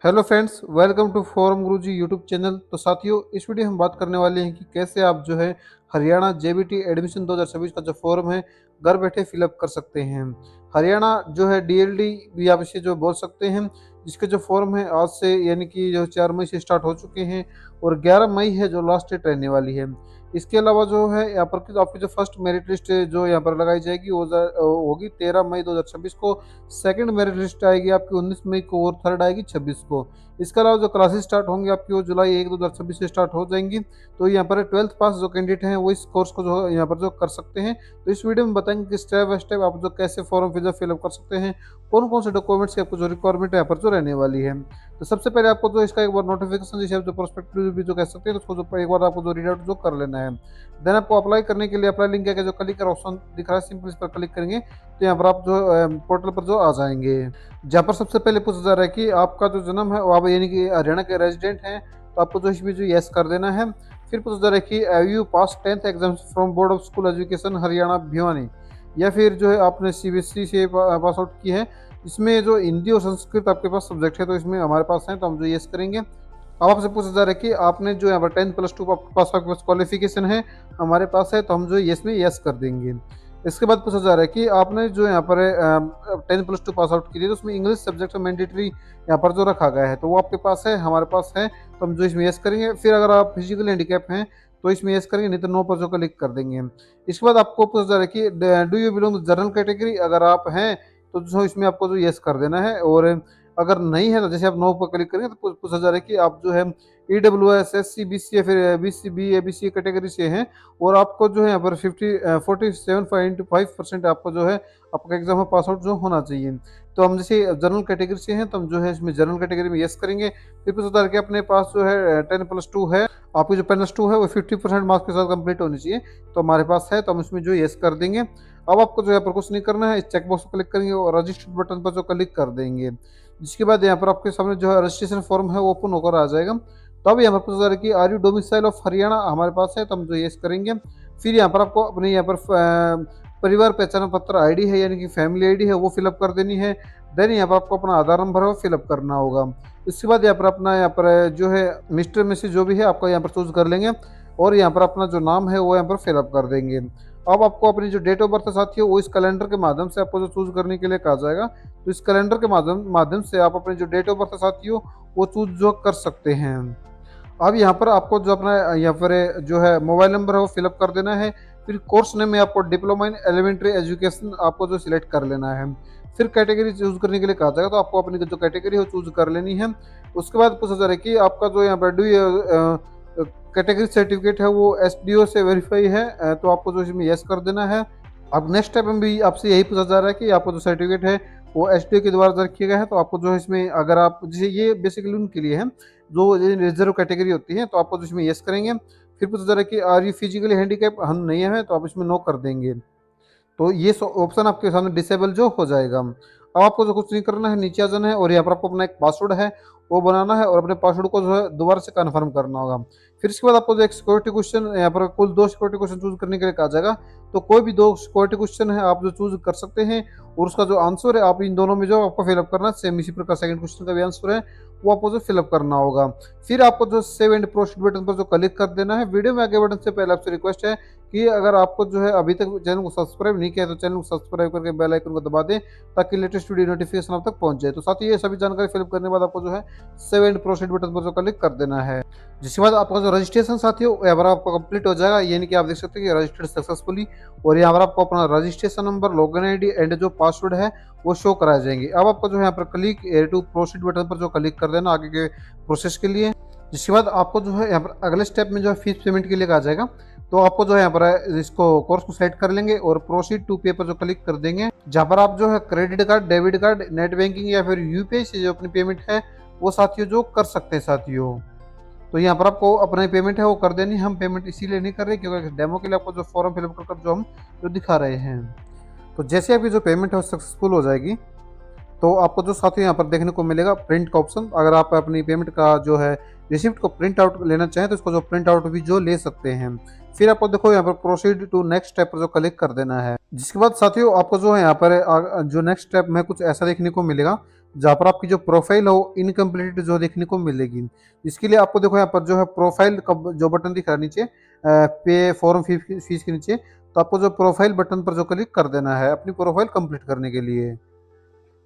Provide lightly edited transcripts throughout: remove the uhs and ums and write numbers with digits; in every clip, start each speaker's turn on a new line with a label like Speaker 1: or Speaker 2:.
Speaker 1: Hello friends, welcome to forum Guruji YouTube channel. तो साथियों, इस वीडियो में हम बात करने वाले हैं कि कैसे आप जो है हरियाणा जेबीटी एडमिशन 2026 का जो फॉर्म है घर बैठे फिलअप कर सकते हैं। हरियाणा जो है डीएलडी भी आप इसे जो बोल सकते हैं, जिसके जो फॉर्म है आज से यानी कि जो 4 मई से स्टार्ट हो चुके हैं और 11 मई है जो लास्ट डेट रहने वाली है। इसके अलावा जो है यहाँ पर आपकी जो फर्स्ट मेरिट लिस्ट जो यहाँ पर लगाई जाएगी वो होगी 13 मई 2026 को। सेकंड मेरिट लिस्ट आएगी आपकी 19 मई को और थर्ड आएगी 26 को। इसके अलावा जो क्लासेस स्टार्ट होंगी आपकी वो जुलाई 1 2026 से स्टार्ट हो जाएंगी। तो यहाँ पर 12th पास जो कैंडिडेट हैं वो इस कोर्स को जो यहाँ पर जो कर सकते हैं। तो इस वीडियो में बताएंगे कि स्टेप बाय स्टेप आप जो कैसे फॉर्म फिलअप कर सकते हैं, कौन कौन से डॉक्यूमेंट्स की आपको जो रिक्वायरमेंट है यहाँ पर जो रहने वाली है। तो सबसे पहले आपको जो इसका एक बार नोटिफिकेशन जिसे आप जो प्रोस्पेक्टिव भी जो कह सकते हैं, तो उसको जो एक बार आपको जो रीड आउट जो कर लेना है। देन आपको अप्लाई करने के लिए अप्लाई लिंक है जो क्लिक कर ऑप्शन दिख रहा है, सिंपल इस पर क्लिक करेंगे तो यहाँ पर आप जो पोर्टल पर जो आ जाएंगे, जहाँ पर सबसे पहले पूछा जा रहा है कि आपका जो जन्म है वो आप यानी कि हरियाणा के रेजिडेंट हैं, तो आपको जो इसमें जो यस कर देना है। फिर पूछा जा रहा है कि you pass 10th exam from board of school education Haryana Bhiwani, या फिर जो है आपने सीबीएसई से पास आउट की है। इसमें जो हिंदी और संस्कृत आपके पास सब्जेक्ट है, तो इसमें हमारे पास है तो हम जो यस करेंगे। अब आपसे पूछा जा रहा है कि आपने जो यहाँ पर 10+2 आपके पास क्वालिफिकेशन है, हमारे पास है तो हम जो यस में यस कर देंगे। इसके बाद पूछा जा रहा है कि आपने जो यहाँ पर 10+2 पास आउट की थी, तो उसमें इंग्लिश सब्जेक्ट मैंडेटरी यहाँ पर जो रखा गया है तो वो आपके पास है, हमारे पास है तो हम जो इसमें यस करेंगे। फिर अगर आप फिजिकल हैंडीकैप हैं तो इसमें यस करेंगे, नहीं तो नो पर जो क्लिक कर देंगे। इसके बाद आपको पूछा जा रहा है कि do you belong general category, अगर आप हैं तो जो इसमें आपको जो यस कर देना है, और अगर नहीं है तो जैसे आप नो पर क्लिक करेंगे तो पूछा जा रहा है कि आप जो है EWS SC BC या फिर BCB ABC कैटेगरी से हैं, और आपको जो है यहाँ पर 47.5% आपको जो है आपका एग्जाम में पास आउट जो होना चाहिए। तो हम जैसे जनरल कैटेगरी से हैं तो हम जो है इसमें जनरल कैटेगरी में यस करेंगे। फिर पूछा जा रहा है कि अपने पास जो है 10+2 है, आपकी जो 10+2 है वो 50% मार्क्स के साथ कंप्लीट होनी चाहिए, तो हमारे पास है तो हम इसमें जो यस कर देंगे। अब आपको जो यहाँ पर कुछ नहीं करना है, इस चेकबॉक्स पर क्लिक करेंगे और रजिस्टर्ड बटन पर जो क्लिक कर देंगे, जिसके बाद यहाँ पर आपके सामने जो है रजिस्ट्रेशन फॉर्म है वो ओपन होकर आ जाएगा। तो अभी यहाँ पर पूछा जा रहा है कि are you domicile of Haryana, हमारे पास है तो हम जो यस करेंगे। फिर यहाँ पर आपको अपने यहाँ पर परिवार पहचान पत्र आईडी है यानी कि फैमिली आईडी है वो फिलअप कर देनी है। देन यहाँ पर आपको अपना आधार नंबर है वो फिलअप करना होगा। इसके बाद यहाँ पर अपना यहाँ पर जो है मिस्टर मिसेज जो भी है आपका यहाँ पर चूज कर लेंगे, और यहाँ पर अपना जो नाम है वो यहाँ पर फिलअप कर देंगे। अब आपको अपनी जो डेट ऑफ बर्थ साथी है वो इस कैलेंडर के माध्यम से आपको जो चूज करने के लिए कहा जाएगा, तो इस कैलेंडर के माध्यम से आप अपनी जो डेट ऑफ बर्थ साथी हो वो चूज जो कर सकते हैं। अब यहाँ पर आपको जो अपना यहाँ पर जो है मोबाइल नंबर है वो फिलअप कर देना है। फिर कोर्स नेम में आपको डिप्लोमा इन एलिमेंट्री एजुकेशन आपको जो सिलेक्ट कर लेना है। फिर कैटेगरी चूज करने के लिए कहा जाएगा, तो आपको अपनी जो कैटेगरी है वो चूज कर लेनी है। उसके बाद पूछा जा रहा है कि आपका जो यहाँ पर कैटेगरी सर्टिफिकेट है वो SDO से वेरीफाई है, तो आपको जो इसमें यस कर देना है। अब नेक्स्ट स्टेप में भी आपसे यही पूछा जा रहा है कि आपको जो सर्टिफिकेट है वो SDO के द्वारा दर्ज किया गया है, तो आपको जो इसमें अगर आप जैसे ये बेसिकली उनके लिए है जो रिजर्व कैटेगरी होती है, तो आपको जो इसमें यस करेंगे। फिर पूछा जा रहा है कि आर यू फिजिकली हैंडीकैप, हम नहीं है तो आप इसमें नो कर देंगे, तो ये ऑप्शन आपके सामने डिसेबल जो हो जाएगा। अब आपको जो कुछ नहीं करना है, नीचे आ जाना है और यहाँ पर आपको अपना एक पासवर्ड है वो बनाना है, और अपने पासवर्ड को जो है दोबारा से कन्फर्म करना होगा। फिर इसके बाद आपको जो एक सिक्योरिटी क्वेश्चन यहाँ पर कुल 2 सिक्योरिटी क्वेश्चन चूज करने के लिए कहा जाएगा, तो कोई भी 2 सिक्योरिटी क्वेश्चन है आप जो चूज कर सकते हैं, और उसका जो आंसर है आप इन दोनों में जो आपको फिलअप करना है, सेम इसी प्रकार सेकंड क्वेश्चन का भी आंसर है वो आपको जो फिलअप करना होगा। फिर आपको जो सेव एंड प्रोसीड बटन पर जो क्लिक कर देना है। वीडियो में आगे बढ़ने से पहले आपसे रिक्वेस्ट है कि अगर आपको जो है अभी तक चैनल को सब्सक्राइब नहीं किया है तो चैनल को सब्सक्राइब करके बेल आइकन को दबा दें, ताकि लेटेस्ट वीडियो नोटिफिकेशन आप तक पहुंच जाए। तो साथ ही ये सभी जानकारी फिलअप करने के बाद आपको जो है सेव एंड प्रोसीड बटन पर जो क्लिक कर देना है, जिसके बाद आपका जो रजिस्ट्रेशन साथी हो यहाँ पर आपको कंप्लीट हो जाएगा, यानी कि आप देख सकते हैं कि रजिस्टर्ड सक्सेसफुली, और यहाँ पर आपको अपना registration number, login ID and जो पासवर्ड है वो शो कराए जाएंगे। अब आपको जो है यहाँ पर क्लिक टू प्रोसीड बटन पर जो क्लिक कर देना आगे के प्रोसेस के लिए, जिसके बाद आपको जो है यहाँ पर अगले स्टेप में जो है फीस पेमेंट के लिए कहा जाएगा, तो आपको जो है यहाँ पर इसको कोर्स को सेलेक्ट कर लेंगे और प्रोसीड टू पे पर जो क्लिक कर देंगे, जहाँ पर आप जो है credit card, debit card, net banking या फिर यूपीआई से जो अपनी पेमेंट है वो साथियों जो कर सकते हैं साथियों। तो यहाँ पर आपको अपना पेमेंट है वो कर देनी। हम पेमेंट इसीलिए नहीं कर रहे क्योंकि डेमो के लिए आपको जो फॉर्म फिलअप कर जो हम जो दिखा रहे हैं, तो जैसे आपकी जो पेमेंट है वो सक्सेसफुल हो जाएगी तो आपको जो साथ ही यहाँ पर देखने को मिलेगा प्रिंट का ऑप्शन। अगर आप अपनी पेमेंट का जो है रिसिप्ट को प्रिंट आउट लेना चाहें तो इसको जो प्रिंट आउट भी जो ले सकते हैं। फिर आपको देखो यहाँ पर प्रोसीड टू नेक्स्ट स्टेप पर जो क्लिक कर देना है, जिसके बाद साथियों आपको जो है यहाँ पर जो नेक्स्ट स्टेप में कुछ ऐसा देखने को मिलेगा। जहाँ पर आपकी जो प्रोफाइल है वो इनकम्प्लीट जो देखने को मिलेगी। इसके लिए आपको देखो यहाँ पर जो है प्रोफाइल का जो बटन दिख रहा है नीचे पे फॉर्म फीस के नीचे, तो आपको जो प्रोफाइल बटन पर जो क्लिक कर देना है अपनी प्रोफाइल कंप्लीट करने के लिए।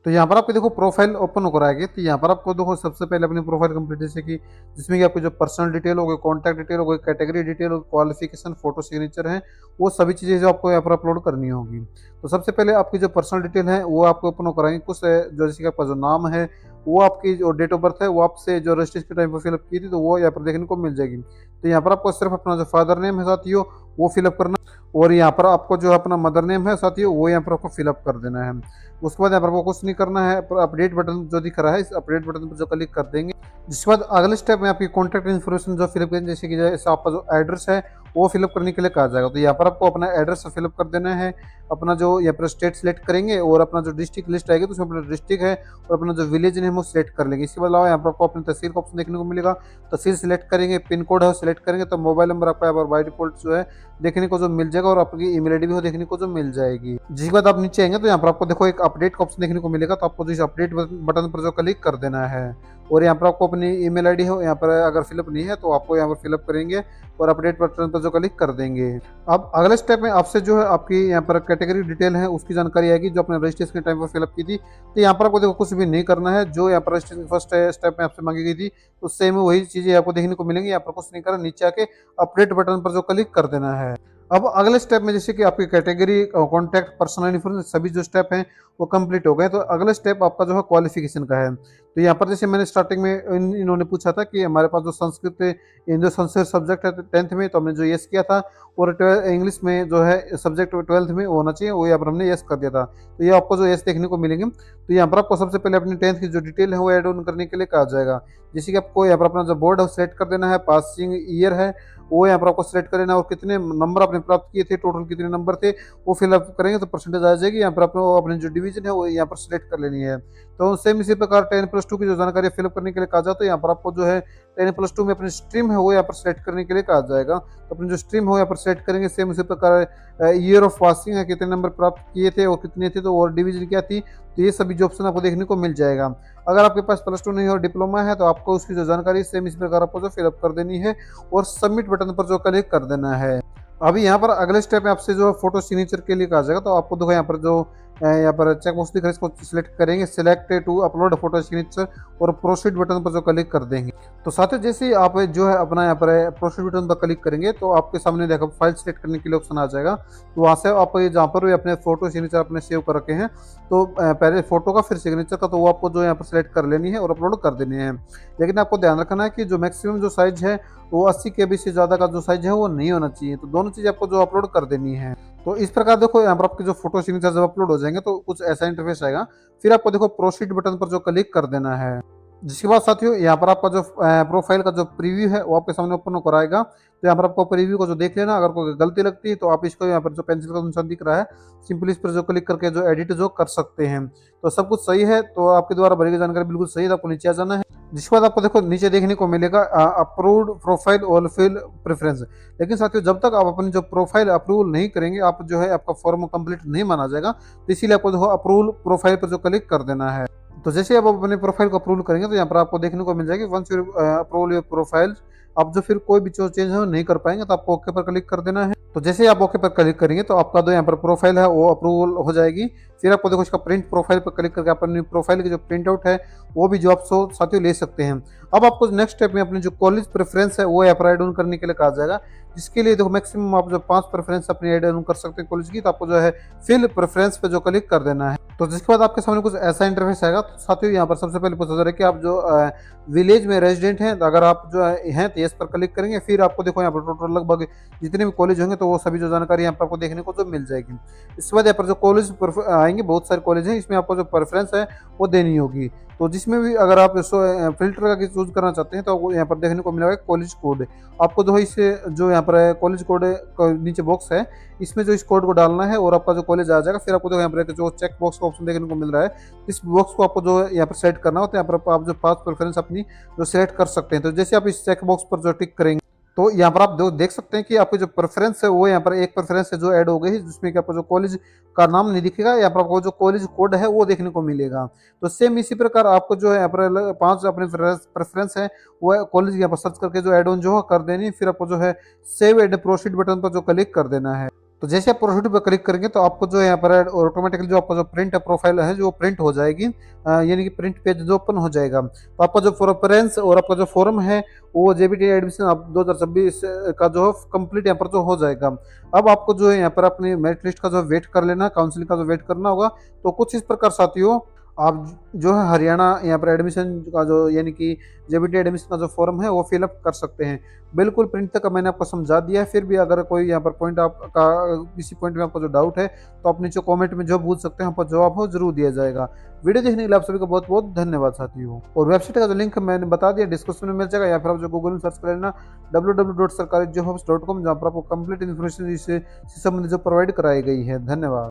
Speaker 1: तो यहाँ पर आपको देखो प्रोफाइल ओपन होकर आएगी, तो यहाँ पर आपको देखो सबसे पहले अपनी प्रोफाइल कंप्लीट, जैसे कि जिसमें कि आपको जो पर्सनल डिटेल हो गई, कॉन्टैक्ट डिटेल हो गई, कैटेगरी डिटेल हो गई, क्वालिफिकेशन, फोटो सिग्नेचर है, वो सभी चीज़ें जो आपको यहाँ पर अपलोड करनी होगी। तो सबसे पहले आपकी जो पर्सनल डिटेल है वो आपको ओपन होकर आएंगे। कुछ जो जैसे कि आपका जो नाम है, वो आपकी जो डेट ऑफ बर्थ है वो आपसे जो रजिस्ट्रेशन के टाइम पर फिलअप की थी, तो वो यहाँ पर देखने को मिल जाएगी। तो यहाँ पर आपको सिर्फ अपना जो फादर नेम है साथियों वो फिलअप करना, और यहाँ पर आपको जो अपना मदर नेम है साथियों वो यहाँ पर आपको फिलअप कर देना है। उसके बाद यहाँ पर आपको कुछ नहीं करना है, अपडेट बटन जो दिख रहा है इस अपडेट बटन पर जो क्लिक कर देंगे। जिसके बाद अगले स्टेप में आपकी कॉन्टैक्ट इन्फॉर्मेशन जो फिलअप करेंगे, जैसे कि जैसे आपका जो एड्रेस है वो फिलअप करने के लिए कहा जाएगा। तो यहाँ पर आपको अपना एड्रेस फिलअप कर देना है, अपना जो यहाँ पर स्टेट सेलेक्ट करेंगे और अपना जो डिस्ट्रिक्ट लिस्ट आएगी तो उसमें अपना डिस्ट्रिक्ट है और अपना जो विलेज नेम वो सिलेक्ट कर लेंगे। इसके अलावा यहाँ पर आपको अपनी तहसील का ऑप्शन देखने को मिलेगा, तहसील सिलेक्ट करेंगे, पिन कोड है वो सिलेक्ट करेंगे, तो मोबाइल नंबर आपका यहाँ पर बाई डिफॉल्ट जो है देखने को जो मिल जाएगा और आपकी ईमेल आईडी भी वो देखने को जो मिल जाएगी। जिसके बाद आप नीचे आएंगे तो यहाँ पर आपको देखो एक अपडेट का ऑप्शन देखने को मिलेगा, तो आपको जो इस अपडेट बटन पर जो क्लिक कर देना है और यहाँ पर आपको अपनी ईमेल आईडी हो यहाँ पर अगर फिलअप नहीं है तो आपको यहाँ पर फिलअप करेंगे और अपडेट बटन पर जो क्लिक कर देंगे। अब अगले स्टेप में आपसे जो है आपकी यहाँ पर कैटेगरी डिटेल है उसकी जानकारी आएगी जो आपने रजिस्ट्रेशन के टाइम पर फिलअप की थी। तो यहाँ पर आपको देखो कुछ भी नहीं करना है, जो यहाँ पर रजिस्ट्रेशन फर्स्ट स्टेप में आपसे मांगी गई थी तो सेम वही चीज़ें आपको देखने को मिलेंगी। यहाँ पर कुछ नहीं करना, नीचे आके अपडेट बटन पर जो क्लिक कर देना है। अब अगले स्टेप में जैसे कि आपकी कैटेगरी, कॉन्टैक्ट, पर्सनल इन्फॉर्मेशन सभी जो स्टेप हैं वो कंप्लीट हो गए, तो अगला स्टेप आपका जो है क्वालिफिकेशन का है। तो यहाँ पर जैसे मैंने स्टार्टिंग में इन्होंने पूछा था कि हमारे पास जो संस्कृत इन जो संस्कृत सब्जेक्ट है 10th में, तो हमने जो यस किया था, और इंग्लिश में जो है सब्जेक्ट 12th में होना चाहिए वो यहाँ पर हमने यस कर दिया था। तो ये आपको जो यस देखने को मिलेंगे। तो यहाँ पर आपको सबसे पहले अपनी 10th की जो डिटेल है वो एड ऑन करने के लिए कहा जाएगा। जैसे कि आपको यहाँ पर अपना जो बोर्ड है वो सिलेक्ट कर देना है, पासिंग ईयर है वो यहाँ पर आपको सिलेक्ट कर लेना, और कितने नंबर आपने प्राप्त किए थे, टोटल कितने नंबर थे वो फिलअप करेंगे तो परसेंटेज आ जाएगी। यहाँ पर आपको अपनी जो डिवीजन है वो यहाँ पर सिलेक्ट कर लेनी है। तो सेम इसी प्रकार 10+2 की जो जानकारी फिलअप करने के लिए कहा जाता है, यहाँ पर आपको जो है 10+2 में अपनी स्ट्रीम है वो यहाँ पर सेलेक्ट करने के लिए कहा जाएगा। तो अपनी जो स्ट्रीम हो यहाँ पर सेलेक्ट करेंगे। सेम इसी प्रकार ईयर ऑफ पासिंग है, कितने नंबर प्राप्त किए थे और कितने थे, तो और डिवीजन क्या थी, तो ये सभी जो ऑप्शन आपको देखने को मिल जाएगा। अगर आपके पास +2 नहीं और डिप्लोमा है तो आपको उसकी जो जानकारी सेम इस प्रकार आपको जो फिलअप कर देनी है और सबमिट बटन पर जो क्लिक कर देना है। अभी यहाँ पर अगले स्टेप में आपसे जो फोटो सिग्नेचर के लिए कहा जाएगा, तो आपको देखो यहाँ पर जो यहाँ पर चेक बॉक्स दिख रहा है इसको सिलेक्ट करेंगे, select to upload photo signature और प्रोसीड बटन पर जो क्लिक कर देंगे। तो साथ ही जैसे ही आप जो है अपना यहाँ पर प्रोसीड बटन पर क्लिक करेंगे तो आपके सामने देखो फाइल सिलेक्ट करने के लिए ऑप्शन आ जाएगा। तो वहाँ से आप जहाँ पर भी अपने फोटो सिग्नेचर अपने सेव कर रखे हैं, तो पहले फोटो का फिर सिग्नेचर का, तो वो आपको जो यहाँ पर सिलेक्ट कर लेनी है और अपलोड कर देनी है। लेकिन आपको ध्यान रखना है कि जो मैक्सिमम जो साइज है वो 80 KB से ज़्यादा का जो साइज है वो नहीं होना चाहिए। तो दोनों चीज़ आपको जो अपलोड कर देनी है। तो इस प्रकार देखो यहाँ पर आपके जो फोटो सिग्नेचर जब अपलोड हो जाएंगे तो कुछ ऐसा इंटरफेस आएगा। फिर आपको देखो प्रोसीड बटन पर जो क्लिक कर देना है। जिसके बाद साथियों यहाँ पर आपका जो प्रोफाइल का जो प्रीव्यू है वो आपके सामने ओपन होकर आएगा। तो यहाँ पर आपको प्रीव्यू को जो देख लेना, अगर कोई गलती लगती है तो आप इसको यहाँ पर जो पेंसिल का निशान दिख रहा है सिंपली इस पर जो क्लिक करके जो एडिट जो कर सकते हैं। तो सब कुछ सही है, तो आपके द्वारा भरी गई जानकारी बिल्कुल सही है, तो आपको नीचे आ जाना है। जिसके बाद आपको देखो नीचे देखने को मिलेगा अप्रूव्ड प्रोफाइल और फिल प्रेफरेंस। लेकिन साथियों जब तक आप अपनी जो प्रोफाइल अप्रूवल नहीं करेंगे आप जो है आपका फॉर्म कंप्लीट नहीं माना जाएगा। तो इसीलिए आपको देखो अप्रूवल प्रोफाइल पर जो क्लिक कर देना है। तो जैसे आप अपने प्रोफाइल को अप्रूवल करेंगे तो यहाँ पर आपको देखने को मिल जाएगी once you approval your profile, आप जो फिर कोई भी जो चेंज है नहीं कर पाएंगे तो आपको ओके पर क्लिक कर देना है। तो जैसे आप ओके पर क्लिक करेंगे तो आपका जो यहाँ पर प्रोफाइल है वो अप्रूवल हो जाएगी। फिर आपको देखो इसका प्रिंट प्रोफाइल पर क्लिक करके अपनी प्रोफाइल की जो प्रिंट आउट है वो भी जो आप साथियों ले सकते हैं। अब आपको नेक्स्ट स्टेप में अपनी जो कॉलेज प्रेफरेंस है वो ऐड ऑन करने के लिए कहा जाएगा। जिसके लिए देखो मैक्सिमम आप जो 5 प्रेफरेंस अपनी ऐड ऑन कर सकते हैं कॉलेज की, तो आपको जो है फिल प्रेफरेंस पे जो क्लिक कर देना है। तो जिसके बाद आपके सामने कुछ ऐसा इंटरफेस आएगा। तो साथियों यहाँ पर सबसे पहले पूछा जा रहा है कि आप जो विलेज में रेजिडेंट हैं, तो अगर आप जो हैं तो यस पर क्लिक करेंगे। फिर आपको देखो यहाँ पर टोटल लगभग जितने भी कॉलेज होंगे तो वो सभी जो जानकारी यहाँ पर आपको देखने को जो मिल जाएगी। इसके बाद यहाँ पर जो कॉलेज आएंगे, बहुत सारे कॉलेज हैं, इसमें आपको जो प्रेफरेंस है वो देनी होगी। तो जिसमें भी अगर आप फिल्टर का चूज करना चाहते हैं तो यहाँ पर देखने को मिलेगा कॉलेज कोड। आपको जो इससे जो यहाँ पर कॉलेज कोड नीचे बॉक्स है इसमें जो इस कोड को डालना है और आपका जो कॉलेज आ जाएगा। फिर आपको जो यहाँ पर जो चेक बॉक्स का ऑप्शन देखने को मिल रहा है, इस बॉक्स को आपको जो यहाँ पर सेट करना हो तो यहाँ पर आप जो 5 प्रेफरेंस अपनी जो सेलेक्ट कर सकते हैं। तो जैसे आप इस चेक बॉक्स पर जो टिक करेंगे तो यहाँ पर आप देख सकते हैं कि आपकी जो प्रेफरेंस है वो यहाँ पर एक प्रेफरेंस है जो ऐड हो गई है, जिसमें कि आपको जो कॉलेज का नाम नहीं दिखेगा, यहाँ पर आपको जो कॉलेज कोड है वो देखने को मिलेगा। तो सेम इसी प्रकार आपको जो है यहाँ पर पांच अपने प्रेफरेंस है वो कॉलेज यहाँ पर सर्च करके जो एड ऑन जो है कर देनी, फिर आपको जो है सेव एंड प्रोसीड बटन पर जो क्लिक कर देना है। तो जैसे आप प्रोसीड पर क्लिक करेंगे तो आपको जो है यहाँ पर ऑटोमेटिकली जो आपका जो प्रिंट प्रोफाइल है जो प्रिंट हो जाएगी, यानी कि प्रिंट पेज जो ओपन हो जाएगा। तो आपका जो प्रेफरेंस और आपका जो फॉर्म है वो जेबीटी एडमिशन आप 2026 का जो है कंप्लीट यहाँ पर जो हो जाएगा। अब आपको जो है यहाँ पर अपनी मेरिट लिस्ट का जो वेट कर लेना, काउंसलिंग का जो वेट करना होगा। तो कुछ इस प्रकार साथियों आप जो है हरियाणा यहाँ पर एडमिशन का जो यानी कि जेबीटी एडमिशन का जो फॉर्म है वो फिलअप कर सकते हैं। बिल्कुल प्रिंट तक मैंने आपको समझा दिया है, फिर भी अगर कोई यहाँ पर पॉइंट आपका किसी पॉइंट में आपको जो डाउट है तो आप नीचे कमेंट में जो पूछ सकते हैं, आपको जवाब हो जरूर दिया जाएगा। वीडियो देखने के लिए आप सभी का बहुत बहुत धन्यवाद साथियों। और वेबसाइट का जो लिंक मैंने बता दिया डिस्क्रिप्शन में मिल जाएगा, या फिर आप जो गूगल में सर्च कर लेना www.sarkarijobhubs.com, जहाँ पर आपको कंप्लीट इन्फॉर्मेशन इससे संबंधित जो प्रोवाइड कराई गई है। धन्यवाद।